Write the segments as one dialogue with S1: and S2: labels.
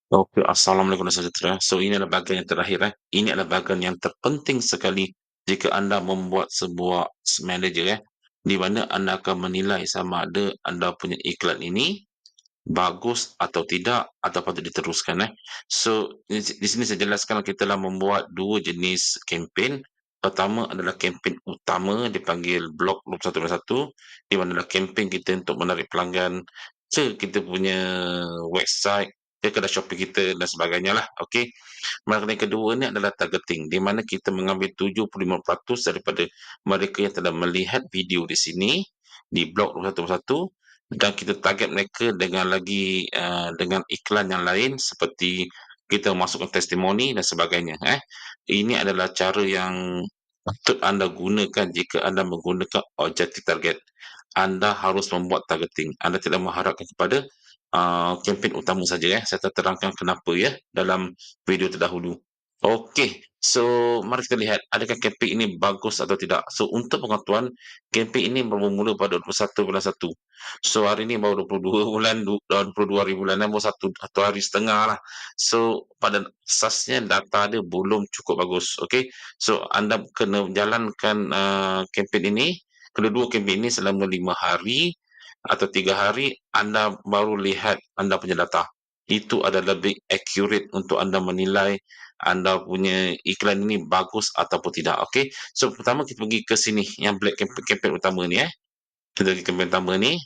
S1: Okey, assalamualaikum dan sejahtera. So, ini adalah bahagian yang terakhir, eh. Ini adalah bahagian yang terpenting sekali jika anda membuat sebuah manager, di mana anda akan menilai sama ada anda punya iklan ini bagus atau tidak, atau patut diteruskan, eh. So, di sini saya jelaskan kita telah membuat 2 jenis kempen. Pertama adalah kempen utama dipanggil Blok 2121, di mana adalah kempen kita untuk menarik pelanggan ke kita punya website, ke kedai Shopee kita dan sebagainya lah, okey. Manakala yang kedua ni adalah targeting, di mana kita mengambil 75% daripada mereka yang telah melihat video di sini, di Blog 2121, dan kita target mereka dengan lagi, dengan iklan yang lain seperti kita masukkan testimoni dan sebagainya, eh. Ini adalah cara yang patut anda gunakan jika anda menggunakan objektif target. Anda harus membuat targeting. Anda tidak mengharapkan kepada, kempen utama saja, Saya terangkan kenapa ya dalam video terdahulu. Okey, so mari kita lihat adakah kempen ini bagus atau tidak. So untuk pengetahuan, kempen ini bermula pada 21 bulan 1. So hari ini baru 22 bulan 22 hari bulan, baru 1 hari setengah lah. So pada asasnya data dia belum cukup bagus, okey. So anda kena jalankan, kempen ini, kedua-dua kempen ini selama 5 hari atau 3 hari, anda baru lihat anda punya data. Itu adalah lebih accurate untuk anda menilai anda punya iklan ini bagus ataupun tidak, okey. So pertama kita pergi ke sini yang black kempen utama ni, kita pergi kempen utama ni,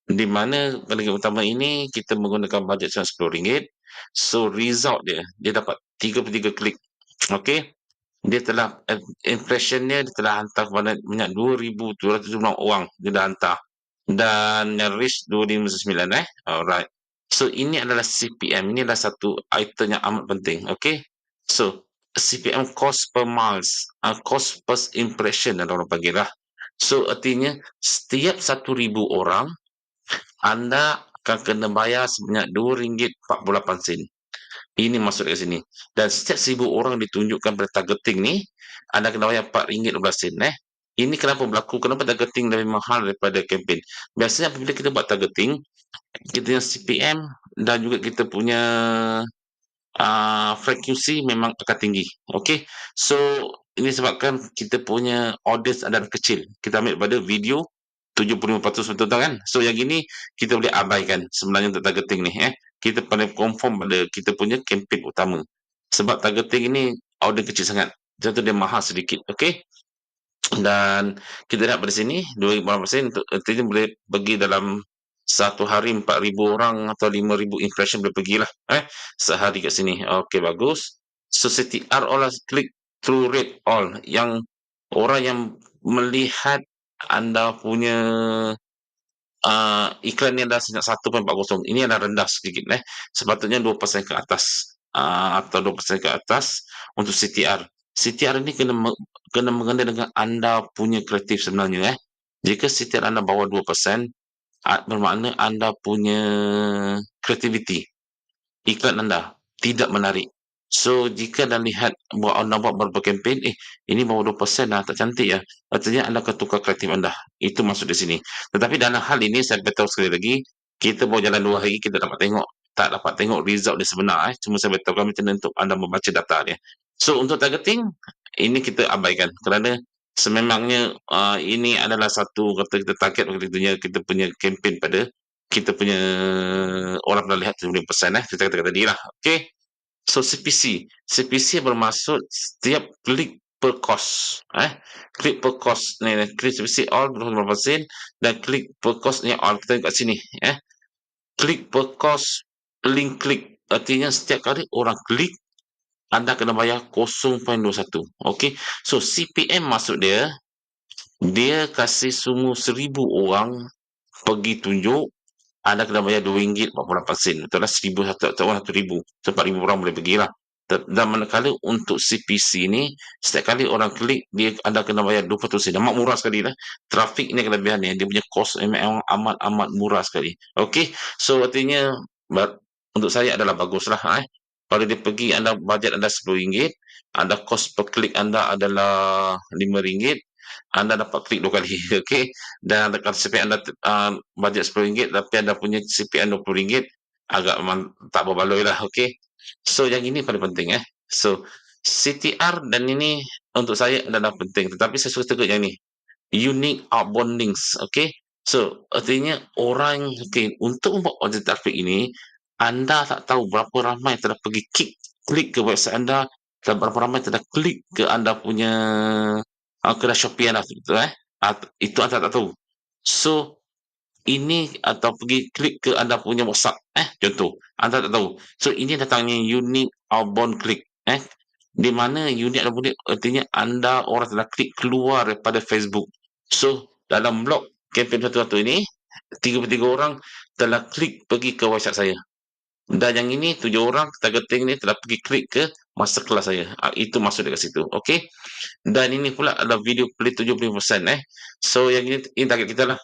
S1: di mana kempen utama ini kita menggunakan bajet RM11. So result dia, dia dapat 33 klik, okey. Dia telah impression-nya dia telah hantar kepada banyak 2,706 orang dia dah hantar, dan yang reach 259, alright. So ini adalah CPM, ini adalah satu item yang amat penting, okey. So CPM, cost per miles, cost per impression yang orang panggil lah. So artinya setiap 1,000 orang anda akan kena bayar sebanyak RM2.48. Ini masuk dekat sini. Dan setiap 1,000 orang ditunjukkan pada targeting ni, anda kena bayar RM4.12, eh. Ini kenapa berlaku? Kenapa targeting lebih mahal daripada kempen? Biasanya apabila kita buat targeting, kita punya CPM dan juga kita punya, frekuensi memang akan tinggi, okey. So, ini sebabkan kita punya audience adalah kecil. Kita ambil pada video 75% betul tak kan? So yang ini kita boleh abaikan sebenarnya untuk targeting ni, Kita paling confirm pada kita punya kempen utama. Sebab targeting ini audience kecil sangat. Contoh dia mahal sedikit, okey. Dan kita lihat pada sini 2,8% untuk artinya boleh pergi dalam satu hari 4,000 orang atau 5,000 impression boleh pergilah, sehari kat sini. Okey, bagus. So CTR all click through rate all, yang orang yang melihat anda punya, iklan ni adalah sebanyak 1.40. Ini adalah rendah sedikit, Sepatutnya 2% ke atas, atau 2% ke atas untuk CTR. CTR ini kena mengena dengan anda punya kreatif sebenarnya, Jika CTR anda bawah 2%, bermakna anda punya kreativiti iklan anda tidak menarik. So jika anda lihat anda buat beberapa kempen, ini bawah 2% lah, tak cantik ya. Artinya anda akan tukar kreatif anda. Itu maksud di sini. Tetapi dalam hal ini saya beritahu sekali lagi, kita baru jalan 2 hari, kita tak dapat tengok result dia sebenar, Cuma saya beritahukan macam mana untuk anda membaca data dia. So untuk targeting, ini kita abaikan kerana sememangnya, ini adalah satu kata kita target kita punya kempen pada kita punya orang pernah lihat 70%, kita katakan tadi lah, okey. So CPC bermaksud setiap klik per cost, klik per cost ni, klik CPC all 25% dan klik per cost ni all, kita kat sini, klik per cost link klik, artinya setiap kali orang klik anda kena bayar 0.21, okey. So CPM maksud dia, dia kasih semua 1,000 orang pergi tunjuk, anda kena bayar RM2.48. Betul lah, 1,000 satu orang 1,000. So 4,000 orang boleh pergilah. Dan manakala untuk CPC ni, setiap kali orang klik, anda kena bayar 20%. Amat murah sekali lah. Trafik ni kelebihannya, dia punya kos memang amat murah sekali. Okey, so artinya untuk saya adalah baguslah, Kalau dia pergi, bajet anda RM10, anda kos per klik anda adalah RM5, anda dapat klik 2 kali, okey. Dan kalau CPM anda, bajet RM10 tapi anda punya CPM RM20, agak memang tak berbaloi lah, okey. So yang ini paling penting So CTR dan ini untuk saya adalah penting, tetapi saya suka juga yang ni, unique outbound links. Okay, so artinya orang, okay, untuk membuat audience traffic ini, anda tak tahu berapa ramai telah pergi klik ke website anda, dan berapa ramai telah klik ke anda punya kedai Shopee anda, betul itu anda tak tahu. So ini atau pergi klik ke anda punya WhatsApp, contoh, anda tak tahu. So ini datangnya unique outbound click, di mana unique outbound click artinya anda orang telah klik keluar daripada Facebook. So dalam blog kempen satu-satu ini, 3 orang telah klik pergi ke website saya. Dan yang ini 7 orang targeting ni telah pergi klik ke masterclass saya. Itu masuk dekat situ. Okey. Dan ini pula adalah video play 70%. So yang ini target kita lah.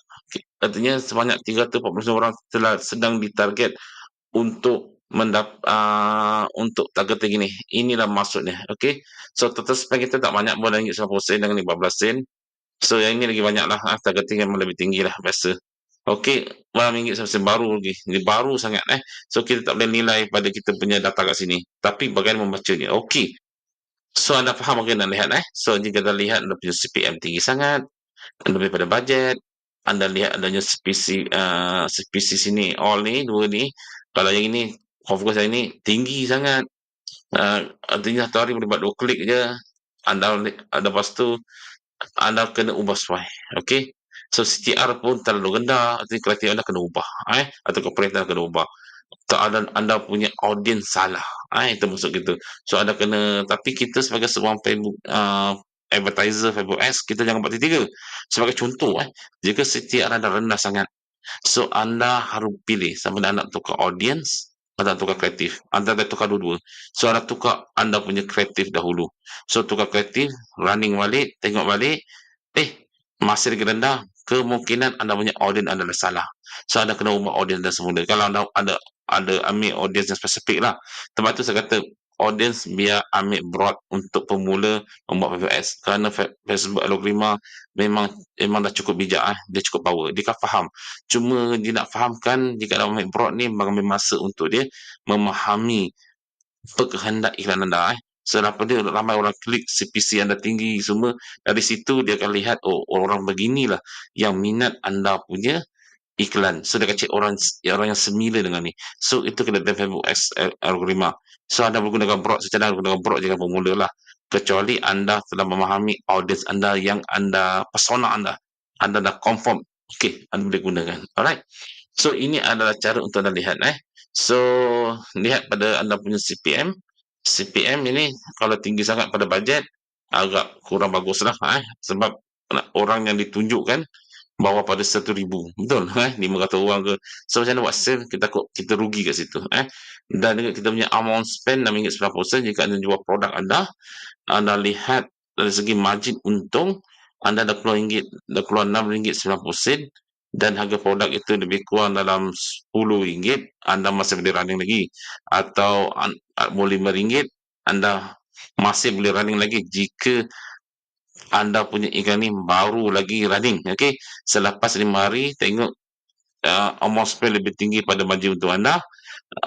S1: Artinya sebanyak 349 orang telah sedang ditarget untuk untuk targeting ini. Inilah maksudnya. Okey. So total spend kita tak banyak, boleh RM90 dengan 15 sen. So yang ini lagi banyak lah. Targeting yang lebih tinggi lah biasa. Okey, RM8 baru lagi. Ini baru sangat So kita tak boleh nilai pada kita punya data kat sini. Tapi bagaimana membacanya? Okey. So anda faham bagaimana anda lihat So jika anda lihat anda punya CPM tinggi sangat, lebih pada bajet, anda lihat adanya spesies sini, all ni, dua ni. Kalau yang ini, fokus yang ini tinggi sangat. Artinya satu hari boleh buat 2 klik je. Anda lepas tu anda kena ubah sesuai. Okey. So CTR pun terlalu rendah, artinya kriteria anda kena ubah. Atau operator kena ubah. Anda punya audience salah. Itu maksud gitu. So anda kena, tapi kita sebagai seorang Facebook advertiser, Facebook ads, kita jangan buat tiga. Sebagai contoh, jika CTR anda rendah sangat, so anda harus pilih sama ada anda tukar audience atau tukar kreatif. Anda dah tukar dua-dua. So anda tukar anda punya kreatif dahulu. So tukar kreatif, running balik, tengok balik, masih lagi rendah, kemungkinan anda punya audience anda dah salah. So anda kena ubah audience dah semula. Kalau anda ada ambil audience yang spesifik lah. Sebab tu saya kata audience biar ambil broad untuk pemula membuat PPS, kerana Facebook algoritma memang dah cukup bijak dia cukup power, dia kan faham. Cuma dia nak fahamkan, jika anda ambil broad ni mengambil masa untuk dia memahami kehendak iklan anda Selepas dia ramai orang klik, CPC anda tinggi semua, dari situ dia akan lihat, oh orang beginilah yang minat anda punya iklan. So dia akan cek orang yang semila dengan ni. So itu kena Facebook algoritma. So anda menggunakan broad, secara menggunakan broad jangan pemula lah. Kecuali anda telah memahami audience anda, yang anda, persona anda dah confirm. Okay, anda boleh gunakan. Alright. So ini adalah cara untuk anda lihat So lihat pada anda punya CPM. CPM ini kalau tinggi sangat pada bajet, agak kurang bagus lah sebab orang yang ditunjukkan bawah pada 1,000, betul 500 orang ke. So macam mana buat sale, kita rugi kat situ dan juga kita punya amount spend RM6.90 jika anda jual produk anda lihat dari segi margin untung, anda dah keluar RM6.90 dan harga produk itu lebih kurang dalam RM10, anda masih boleh running lagi. Atau boleh RM5, anda masih boleh running lagi jika anda punya iklan ni baru lagi running. Okay, selepas 5 hari tengok amount spend lebih tinggi pada margin untuk anda,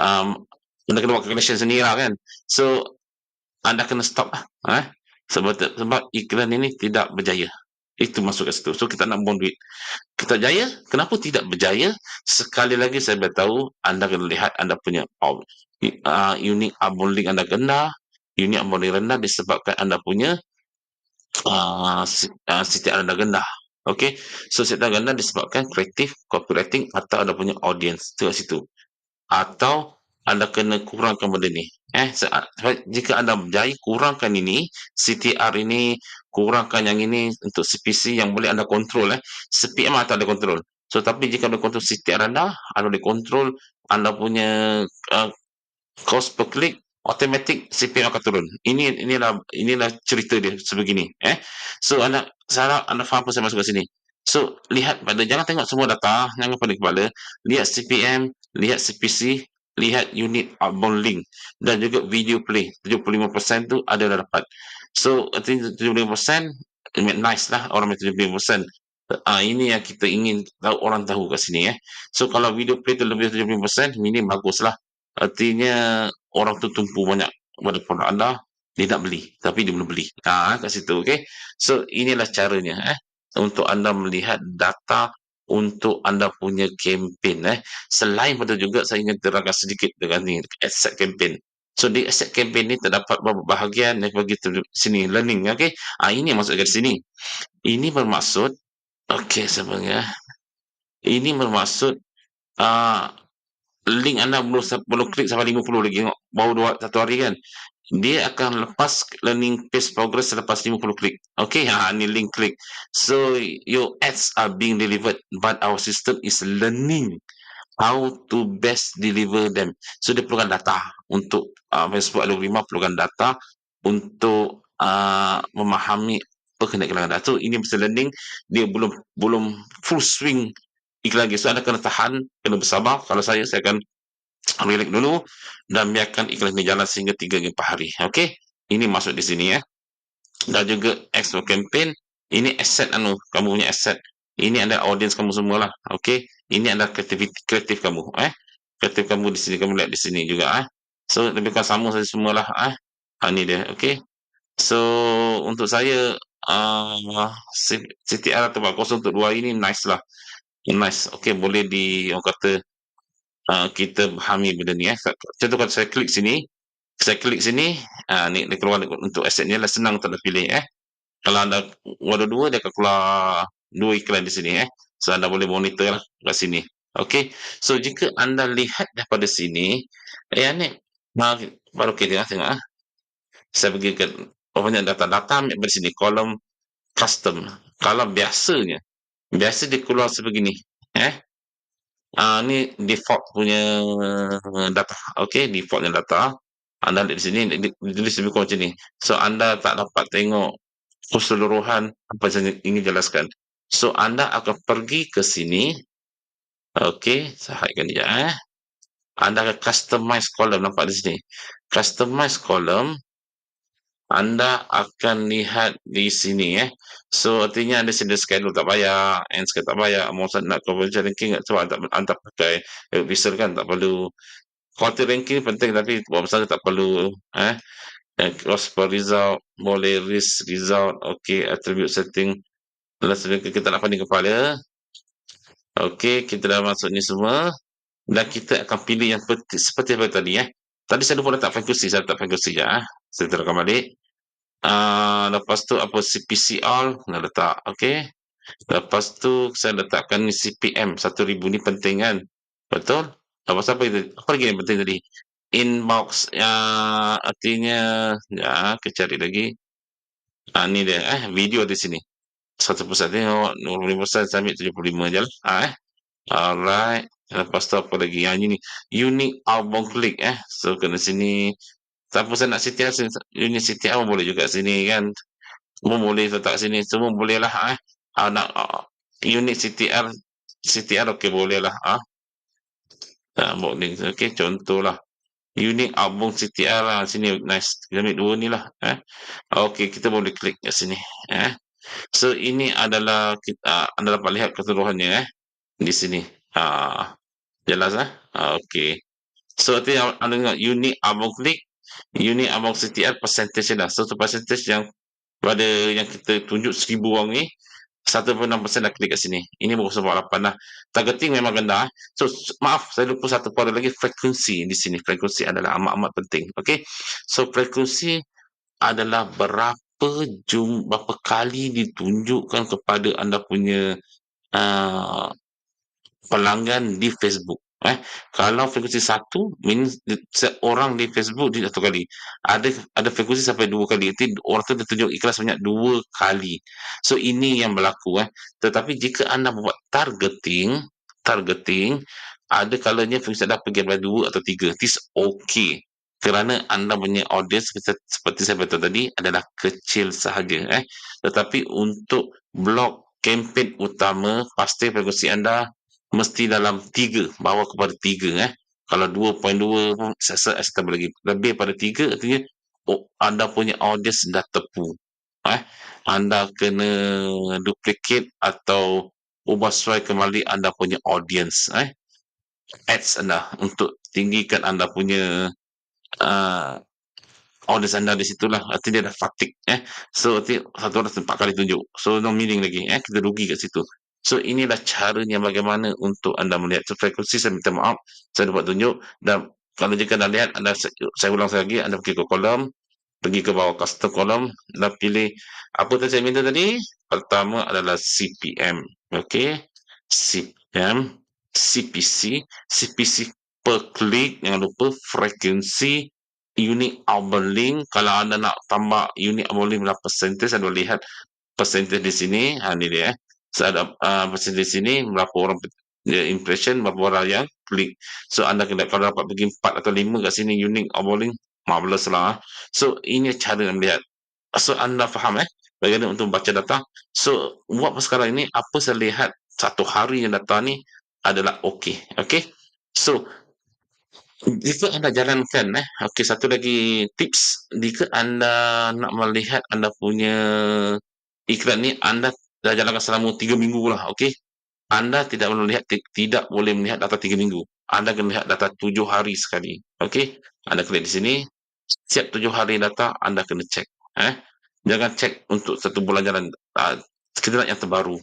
S1: anda kena buat calculation sendiri lah kan. So anda kena stop sebab iklan ini tidak berjaya. Itu masuk ke situ. So kita nak buang duit, kita jaya, kenapa tidak berjaya? Sekali lagi saya beritahu, anda kena lihat anda punya unit abounding anda rendah. Unit abounding rendah disebabkan anda punya CTR anda rendah. Okay, so CTR rendah disebabkan kreatif, copywriting atau anda punya audience tu kat situ. Atau anda kena kurangkan benda ni. Jika anda berjaya kurangkan ini, CTR ini, kurangkan yang ini untuk CPC yang boleh anda kontrol. CPM atau anda kontrol. So tapi jika anda kontrol CTR anda boleh kontrol anda punya cost per click, automatic CPM akan turun. Inilah cerita dia sebegini. So anda faham apa saya masuk ke sini. So lihat jangan tengok semua data, jangan pening kepala. Lihat CPM, lihat CPC, lihat unit outbound link dan juga video play. 75% tu ada dah dapat. So I think 75% nice lah orang 75%. Ini yang kita ingin tahu, orang tahu kat sini So kalau video play tu lebih 75%, ini bagus lah. Artinya orang tu tumpu banyak pada produk anda, dia nak beli, tapi dia belum beli. Kat situ, okey. So, inilah caranya, untuk anda melihat data untuk anda punya kempen, Selain pada juga saya ingin terangkan sedikit dengan ni, asset campaign. So, di asset campaign ni terdapat beberapa bahagian yang bagi sini, learning, okey. Ini masuk ke sini. Ini bermaksud, okey, sebenarnya, ini bermaksud, ah, link anda belum klik sampai 50 lagi, tengok. Baru 1 hari kan. Dia akan lepas learning page progress selepas 50 klik. Okay, ni link klik. So, your ads are being delivered, but our system is learning how to best deliver them. So, dia perlukan data untuk Facebook algoritma perlukan data untuk memahami apa kena iklan anda. So, ini mesti learning, dia belum full swing iklan lagi. So, anda kena tahan, kena bersabar. Kalau saya akan relax dulu dan biarkan iklan ini jalan sehingga 3 hingga 4 hari. Okey, ini masuk di sini dan juga expo campaign, ini aset kamu punya aset. Ini ada audience kamu semualah. Okey, ini adalah kreatif kamu kreatif kamu di sini, kamu lihat di sini juga So, lebih kurang sama saja semualah ni dia. Okey, so untuk saya CTR atau 40 untuk 2 ini nice lah, nice. Okey, boleh orang kata kita fahami benda ni contoh kalau saya klik sini, ni dia keluar untuk aset ni lah, senang untuk anda pilih kalau anda ada 2, dia akan keluar 2 iklan di sini so anda boleh monitor lah kat sini. Okey, so jika anda lihat daripada sini ni baru kita tengok saya pergi ke banyak data-data, ambil dari sini kolom custom. Kalau biasa dia keluar sebegini ni default punya data. Okey, defaultnya data. Anda lihat di sini, ditulis lebih kurang macam ni. So, anda tak dapat tengok keseluruhan apa yang ingin jelaskan. So, anda akan pergi ke sini. Okey, saya hidekan dia. Anda akan customize column, nampak di sini. Customize column, anda akan lihat di sini So, artinya ada sini schedule tak payah, end schedule tak payah, amount nak conversion ranking so anda pakai visual kan, tak perlu. Quality ranking penting tapi buat besar tak perlu cost per result, boleh risk result, okey, attribute setting. Kita nak panding kepala. Okey, kita dah masuk ni semua dan kita akan pilih yang seperti apa tadi Tadi saya lupa letak frequency, saya letak frequency Saya terangkan balik. Lepas tu apa CPCR nak letak, okey. Lepas tu saya letakkan ni CPM 1000 ni penting kan. Betul? Lepas apa itu? Apa lagi yang penting tadi? Inbox artinya kita cari lagi. Ni dia video di sini. 1% tengok, 25% saya ambil 75 je lah. Alright. Lepas tu apa lagi? Ini ni. Unique outbound click So kena sini. Siapa saya nak CTR, unit CTR pun boleh juga sini kan. Semua boleh letak sini. Semua boleh lah nak unit CTR okey boleh lah boleh. Okey, contohlah. Unique outbound CTR lah. Sini nice. Kita ambil 2 ni lah okey, kita boleh klik kat sini So, ini adalah anda dapat lihat keseluruhannya di sini. Jelas okey. So, artinya anda tengok unique outbound click, unique outbound CTR percentage lah. So, percentage yang pada yang kita tunjuk 1000 orang ni 1.6% dah klik kat sini. Ini baru 8 lah. Targeting memang rendah. So, maaf, saya lupa satu pada lagi, frekuensi di sini. Frekuensi adalah amat-amat penting. Okey. So, frekuensi adalah berapa kali ditunjukkan kepada anda punya pelanggan di Facebook. Kalau frekuensi 1 means seorang di Facebook dia 1 kali. Ada frekuensi sampai 2 kali. Itu orang tu ditunjuk iklan sebanyak 2 kali. So ini yang berlaku Tetapi jika anda buat targeting ada kalanya frekuensi anda pergi pada 2 atau 3. It is okay. Kerana anda punya audience seperti saya beritahu tadi adalah kecil sahaja Tetapi untuk blok kempen utama pasti frekuensi anda mesti dalam 3, bawa kepada 3 Kalau 2.2 pun saya tambah lagi. Lebih pada 3 artinya anda punya audience dah tepu. Anda kena duplicate atau ubah sesuai kembali anda punya audience ads anda untuk tinggikan anda punya uh, orders anda di situlah, arti dia dah fatigue, so arti satu orang 4 kali tunjuk, so no meaning lagi, kita rugi kat situ. So inilah caranya bagaimana untuk anda melihat. So frekuensi, saya minta maaf, saya dapat tunjuk. Dan kalau jika anda lihat, saya ulang sekali lagi, anda pergi ke kolom, pergi ke bawah custom column dan pilih apa tadi saya minta tadi. Pertama adalah CPM, okey, CPM, CPC, CPC per klik, jangan lupa frekuensi, unique outbound link. Kalau anda nak tambah unique outbound link dalam percentage, anda lihat percentage di sini. Ni dia, so ada percentage di sini, berapa orang impression, berapa orang yang klik. So anda kena, kalau dapat pergi 4 atau 5 kat sini unique outbound link, marvelous lah. So ini cara anda melihat. So anda faham bagaimana untuk baca data. So buat sekarang ini, apa saya lihat satu hari yang data ni adalah okey. So jika anda jalankan, okey, satu lagi tips, jika anda nak melihat anda punya iklan ni, anda dah jalankan selama 3 minggu lah, okey. Anda tidak boleh melihat, tidak boleh melihat data 3 minggu. Anda kena lihat data 7 hari sekali. Okey. Anda klik di sini, setiap 7 hari data anda kena cek. Jangan cek untuk 1 bulan jalan. Kita nak yang terbaru.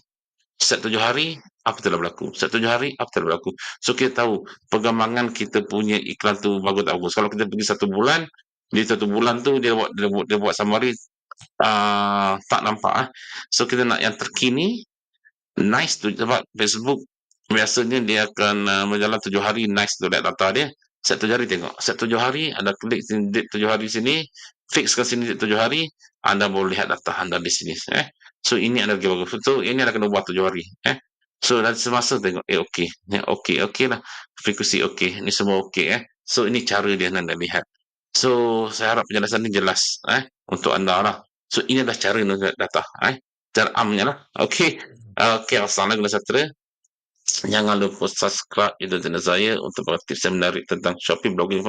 S1: Setiap 7 hari, apa telah berlaku. Setiap 7 hari, apa telah berlaku. So, kita tahu perkembangan kita punya iklan tu bagus tak bagus. Kalau kita pergi 1 bulan, di 1 bulan tu dia buat summary, tak nampak. So, kita nak yang terkini, nice tu, sebab Facebook biasanya dia akan berjalan 7 hari, nice tu lihat data dia. Setiap 7 hari tengok. Setiap 7 hari, anda klik date 7 hari sini, fix ke sini date 7 hari, anda boleh lihat data anda di sini. So, ini anda lagi bagus. So, ini anda kena buat 7 hari. So, dari semasa tengok, okey. Okey lah. Frekuensi okey. Ini semua okey. So, ini cara dia anda lihat. So, saya harap penjelasan ini jelas untuk anda lah. So, ini adalah cara melihat data. Cara amnya lah. Okey. Okey, Assalamualaikum saudara. Jangan lupa subscribe YouTube channel saya untuk tips yang menarik tentang Shopee, blogging.